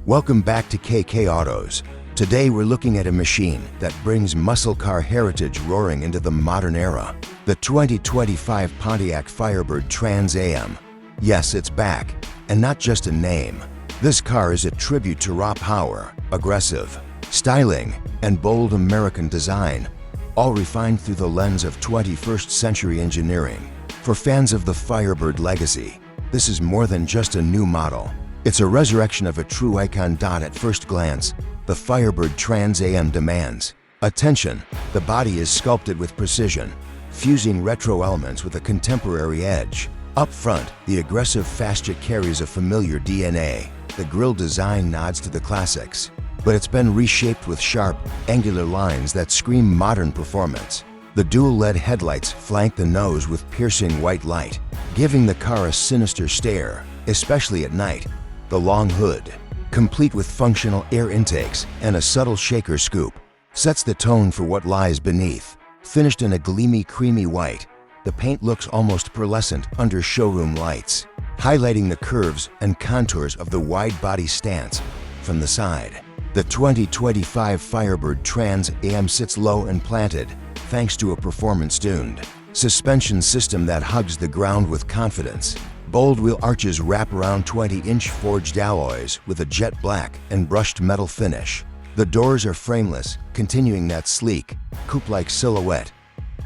Welcome back to KK Autos. Today we're looking at a machine that brings muscle car heritage roaring into the modern era. The 2025 Pontiac Firebird Trans Am. Yes, it's back, and not just a name. This car is a tribute to raw power, aggressive styling, and bold American design, all refined through the lens of 21st century engineering. For fans of the Firebird legacy, this is more than just a new model. It's a resurrection of a true icon. At first glance, the Firebird Trans Am demands attention. The body is sculpted with precision, fusing retro elements with a contemporary edge. Up front, the aggressive fascia carries a familiar DNA. The grille design nods to the classics, but it's been reshaped with sharp, angular lines that scream modern performance. The dual LED headlights flank the nose with piercing white light, giving the car a sinister stare, especially at night. The long hood, complete with functional air intakes and a subtle shaker scoop, sets the tone for what lies beneath. Finished in a gleamy, creamy white, the paint looks almost pearlescent under showroom lights, highlighting the curves and contours of the wide-body stance from the side. The 2025 Firebird Trans Am sits low and planted, thanks to a performance-tuned suspension system that hugs the ground with confidence. Bold wheel arches wrap around 20-inch forged alloys with a jet black and brushed metal finish. The doors are frameless, continuing that sleek, coupe-like silhouette.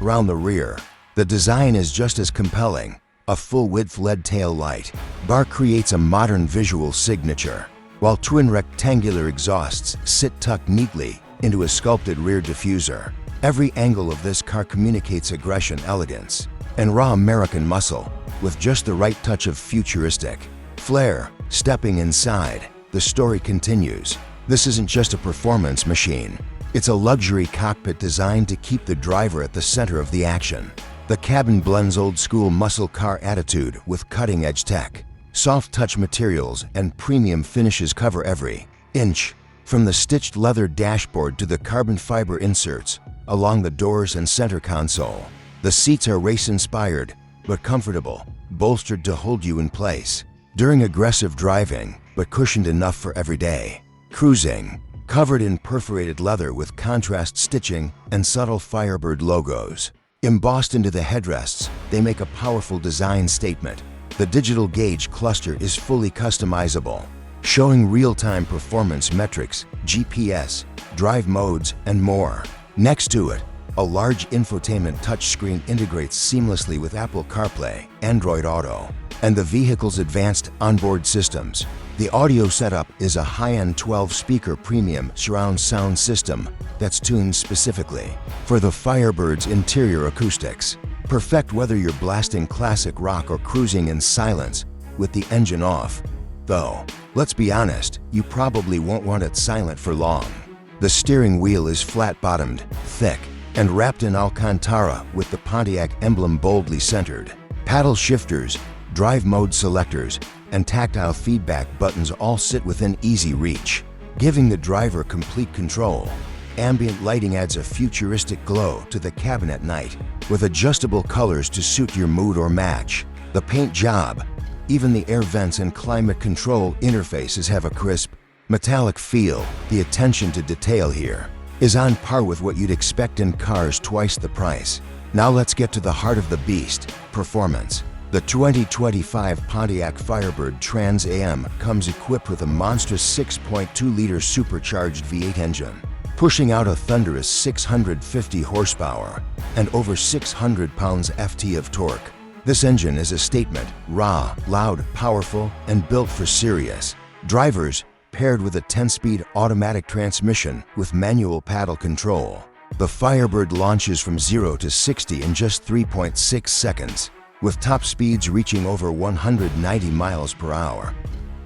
Around the rear, the design is just as compelling. A full-width LED tail light bar creates a modern visual signature, while twin rectangular exhausts sit tucked neatly into a sculpted rear diffuser. Every angle of this car communicates aggression, elegance, and raw American muscle, with just the right touch of futuristic flair. Stepping inside, the story continues. This isn't just a performance machine. It's a luxury cockpit designed to keep the driver at the center of the action. The cabin blends old-school muscle car attitude with cutting-edge tech. Soft touch materials and premium finishes cover every inch, from the stitched leather dashboard to the carbon fiber inserts along the doors and center console. The seats are race-inspired, but comfortable, bolstered to hold you in place during aggressive driving, but cushioned enough for everyday cruising. Covered in perforated leather with contrast stitching and subtle Firebird logos embossed into the headrests, they make a powerful design statement. The digital gauge cluster is fully customizable, showing real-time performance metrics, GPS, drive modes, and more. Next to it, a large infotainment touchscreen integrates seamlessly with Apple CarPlay, Android Auto, and the vehicle's advanced onboard systems. The audio setup is a high-end 12-speaker premium surround sound system that's tuned specifically for the Firebird's interior acoustics. Perfect whether you're blasting classic rock or cruising in silence with the engine off. Though, let's be honest, you probably won't want it silent for long. The steering wheel is flat-bottomed, thick, and wrapped in Alcantara with the Pontiac emblem boldly centered. Paddle shifters, drive mode selectors, and tactile feedback buttons all sit within easy reach, giving the driver complete control. Ambient lighting adds a futuristic glow to the cabin at night, with adjustable colors to suit your mood or match. The paint job, even the air vents and climate control interfaces have a crisp, metallic feel. The attention to detail here is on par with what you'd expect in cars twice the price. Now let's get to the heart of the beast, performance. The 2025 Pontiac Firebird Trans Am comes equipped with a monstrous 6.2-liter supercharged V8 engine, pushing out a thunderous 650 horsepower and over 600 pounds-ft of torque. This engine is a statement, raw, loud, powerful, and built for serious drivers, paired with a 10-speed automatic transmission with manual paddle control. The Firebird launches from 0 to 60 in just 3.6 seconds, with top speeds reaching over 190 miles per hour.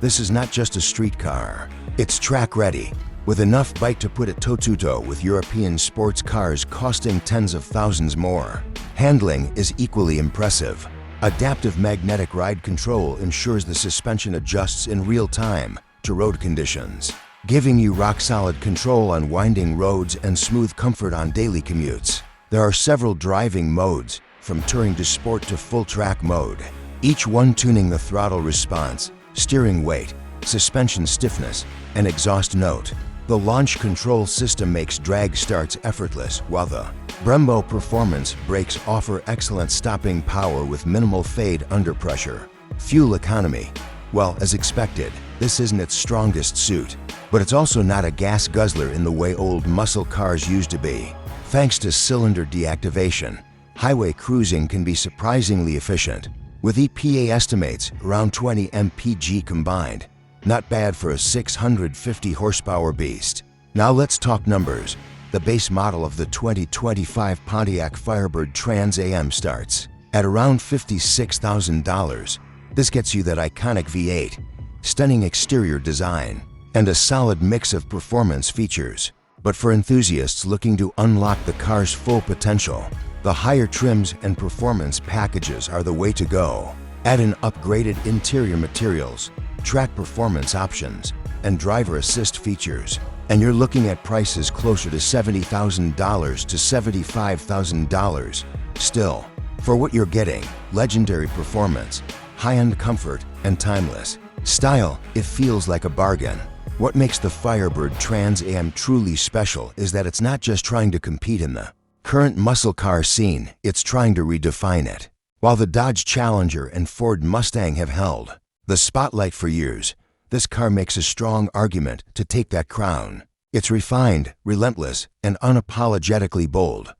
This is not just a street car. It's track-ready, with enough bite to put it toe-to-toe with European sports cars costing tens of thousands more. Handling is equally impressive. Adaptive magnetic ride control ensures the suspension adjusts in real time to road conditions, giving you rock-solid control on winding roads and smooth comfort on daily commutes. There are several driving modes, from touring to sport to full track mode, each one tuning the throttle response, steering weight, suspension stiffness, and exhaust note. The launch control system makes drag starts effortless, while the Brembo Performance brakes offer excellent stopping power with minimal fade under pressure. Fuel economy. Well, as expected, this isn't its strongest suit, but it's also not a gas guzzler in the way old muscle cars used to be. Thanks to cylinder deactivation, highway cruising can be surprisingly efficient, with EPA estimates around 20 mpg combined. Not bad for a 650 horsepower beast. Now let's talk numbers. The base model of the 2025 Pontiac Firebird Trans Am starts at around $56,000. This gets you that iconic V8, stunning exterior design, and a solid mix of performance features. But for enthusiasts looking to unlock the car's full potential, the higher trims and performance packages are the way to go. Add in upgraded interior materials, track performance options, and driver assist features, and you're looking at prices closer to $70,000 to $75,000. Still, for what you're getting, legendary performance, high-end comfort, and timeless style, it feels like a bargain. What makes the Firebird Trans Am truly special is that it's not just trying to compete in the current muscle car scene, it's trying to redefine it. While the Dodge Challenger and Ford Mustang have held the spotlight for years, this car makes a strong argument to take that crown. It's refined, relentless, and unapologetically bold.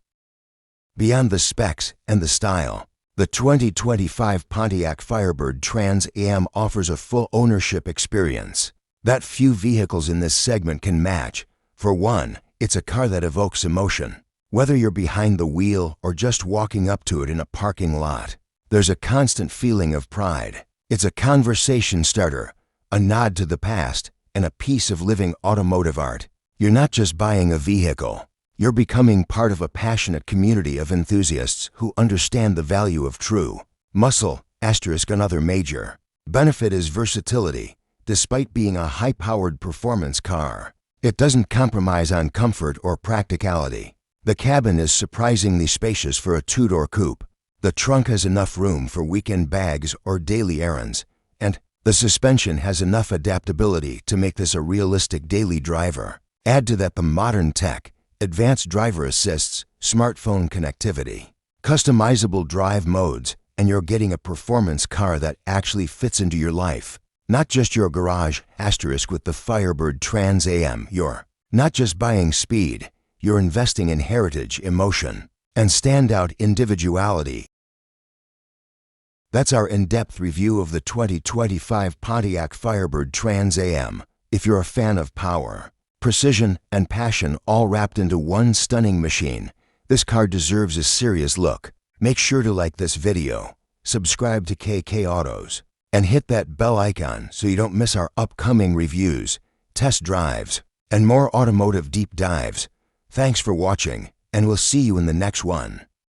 Beyond the specs and the style, the 2025 Pontiac Firebird Trans Am offers a full ownership experience that few vehicles in this segment can match. For one, it's a car that evokes emotion. Whether you're behind the wheel or just walking up to it in a parking lot, there's a constant feeling of pride. It's a conversation starter, a nod to the past, and a piece of living automotive art. You're not just buying a vehicle. You're becoming part of a passionate community of enthusiasts who understand the value of true muscle, another major benefit is versatility. Despite being a high-powered performance car, it doesn't compromise on comfort or practicality. The cabin is surprisingly spacious for a two-door coupe. The trunk has enough room for weekend bags or daily errands, and the suspension has enough adaptability to make this a realistic daily driver. Add to that the modern tech, advanced driver assists, smartphone connectivity, customizable drive modes, and you're getting a performance car that actually fits into your life. Not just your garage, with the Firebird Trans Am, you're not just buying speed, you're investing in heritage, emotion, and standout individuality. That's our in-depth review of the 2025 Pontiac Firebird Trans Am. If you're a fan of power, precision, and passion all wrapped into one stunning machine, this car deserves a serious look. Make sure to like this video, subscribe to KK Autos, and hit that bell icon so you don't miss our upcoming reviews, test drives, and more automotive deep dives. Thanks for watching, and we'll see you in the next one.